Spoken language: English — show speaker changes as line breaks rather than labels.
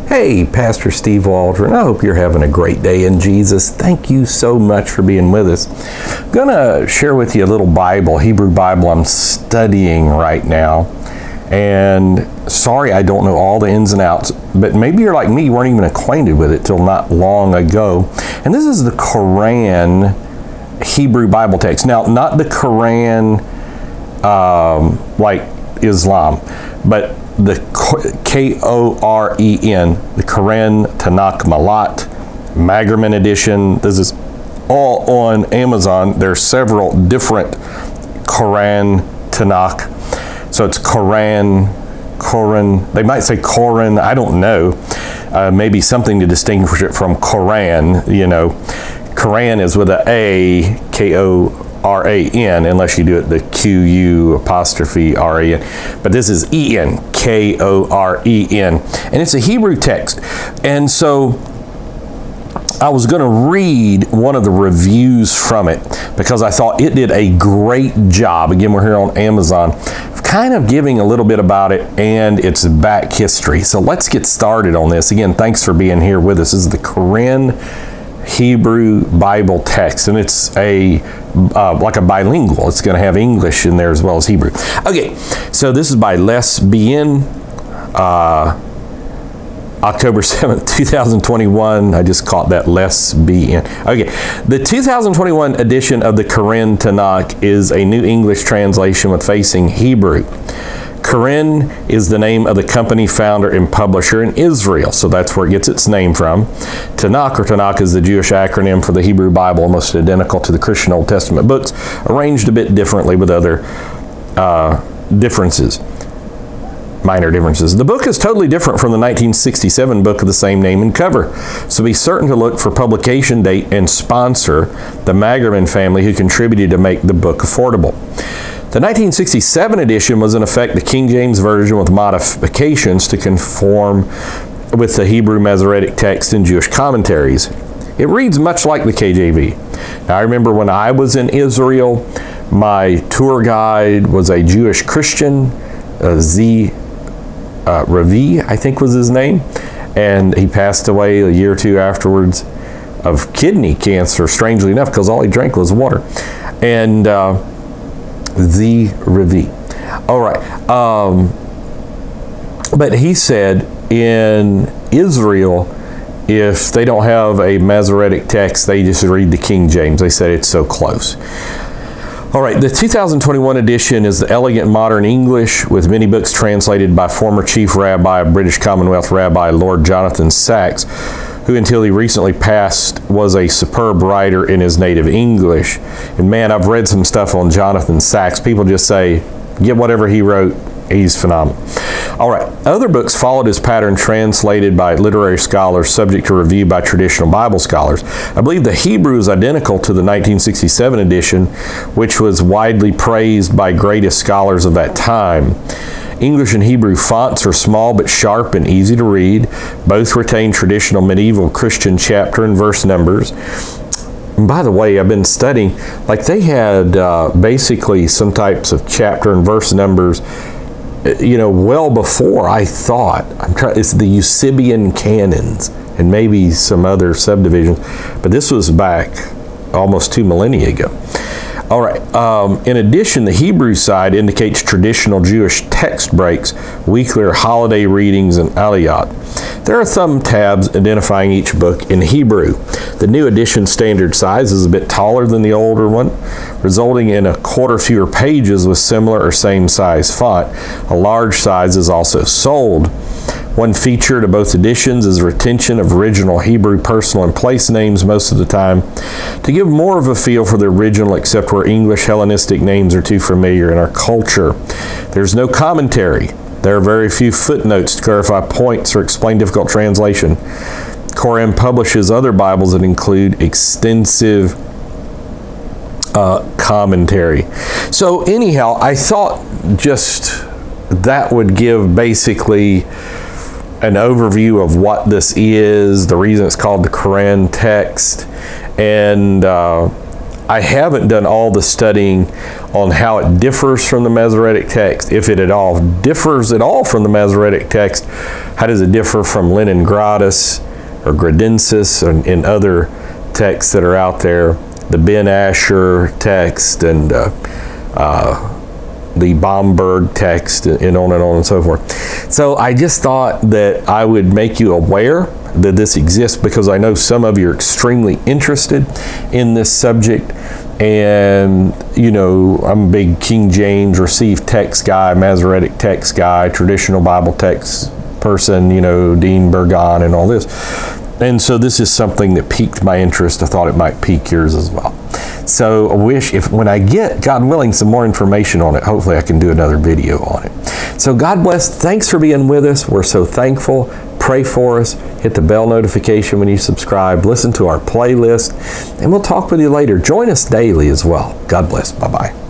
Hey, Pastor Steve Waldron. I hope you're having a great day in Jesus. Thank you so much for being with us. I'm going to share with you a little Bible, Hebrew Bible I'm studying right now. And sorry I don't know all the ins and outs, but maybe you're like me, you weren't even acquainted with it till not long ago. And this is the Koren Hebrew Bible text. Now, not the Koran like Islam, but the Koren, the Koren Tanakh Malat, Magerman edition. This is all on Amazon. There's several different Koran Tanakh. So it's Koren, they might say Koren, I don't know. Maybe something to distinguish it from Koran, you know. Koran is with A, Koran, unless you do it the Q-U'-R-A-N. But this is E-N, Koren. And it's a Hebrew text. And so I was going to read one of the reviews from it because I thought it did a great job. Again, we're here on Amazon, kind of giving a little bit about it and its back history. So let's get started on this. Again, thanks for being here with us. This is the Koren Hebrew Bible text, and it's a like a bilingual. It's going to have English in there as well as Hebrew. Okay, so this is by Les Bien, October 7th, 2021. I just caught that, Les Bien. Okay, the 2021 edition of the Koren Tanakh is a New English translation with facing Hebrew. Koren is the name of the company founder and publisher in Israel, so that's where it gets its name from. Tanakh is the Jewish acronym for the Hebrew Bible, almost identical to the Christian Old Testament books, arranged a bit differently with other minor differences. The book is totally different from the 1967 book of the same name and cover, so be certain to look for publication date and sponsor, the Magerman family, who contributed to make the book affordable. The 1967 edition was in effect the King James Version with modifications to conform with the Hebrew Masoretic text and Jewish commentaries. It reads much like the KJV. Now, I remember when I was in Israel, my tour guide was a Jewish Christian, Ravi, I think was his name, and he passed away a year or two afterwards of kidney cancer, strangely enough, because all he drank was water. And the Ravi. All right. But he said in Israel, if they don't have a Masoretic text, they just read the King James. They said it's so close. All right, the 2021 edition is the elegant modern English with many books translated by former Chief Rabbi of British Commonwealth Rabbi Lord Jonathan Sacks, who until he recently passed was a superb writer in his native English. And man, I've read some stuff on Jonathan Sacks. People just say, get whatever he wrote, he's phenomenal. All right, other books followed his pattern, translated by literary scholars, subject to review by traditional Bible scholars. I believe the Hebrew is identical to the 1967 edition, which was widely praised by greatest scholars of that time. English and Hebrew fonts are small but sharp and easy to read. Both retain traditional medieval Christian chapter and verse numbers. And by the way, I've been studying, like they had basically some types of chapter and verse numbers, you know, well before I thought. It's the Eusebian canons and maybe some other subdivisions, but this was back almost 2 millennia ago. All right. In addition, the Hebrew side indicates traditional Jewish text breaks, weekly or holiday readings, and aliyot. There are thumb tabs identifying each book in Hebrew. The new edition standard size is a bit taller than the older one, resulting in a quarter fewer pages with similar or same size font. A large size is also sold. One feature to both editions is retention of original Hebrew personal and place names most of the time, to give more of a feel for the original, except where English Hellenistic names are too familiar in our culture. There's no commentary. There are very few footnotes to clarify points or explain difficult translation. Koren publishes other Bibles that include extensive commentary. So anyhow, I thought just that would give basically an overview of what this is, the reason it's called the Koren text, and I haven't done all the studying on how it differs from the Masoretic text, if it at all differs at all from the Masoretic text. How does it differ from Leningratus or Gradensis and other texts that are out there, the Ben Asher text and the Bomberg text, and on and so forth. So I just thought that I would make you aware that this exists, because I know some of you are extremely interested in this subject. And, you know, I'm a big King James received text guy, Masoretic text guy, traditional Bible text person, you know, Dean Burgon and all this. And so this is something that piqued my interest. I thought it might pique yours as well. So I wish, when I get, God willing, some more information on it, hopefully I can do another video on it. So God bless. Thanks for being with us. We're so thankful. Pray for us. Hit the bell notification when you subscribe. Listen to our playlist. And we'll talk with you later. Join us daily as well. God bless. Bye-bye.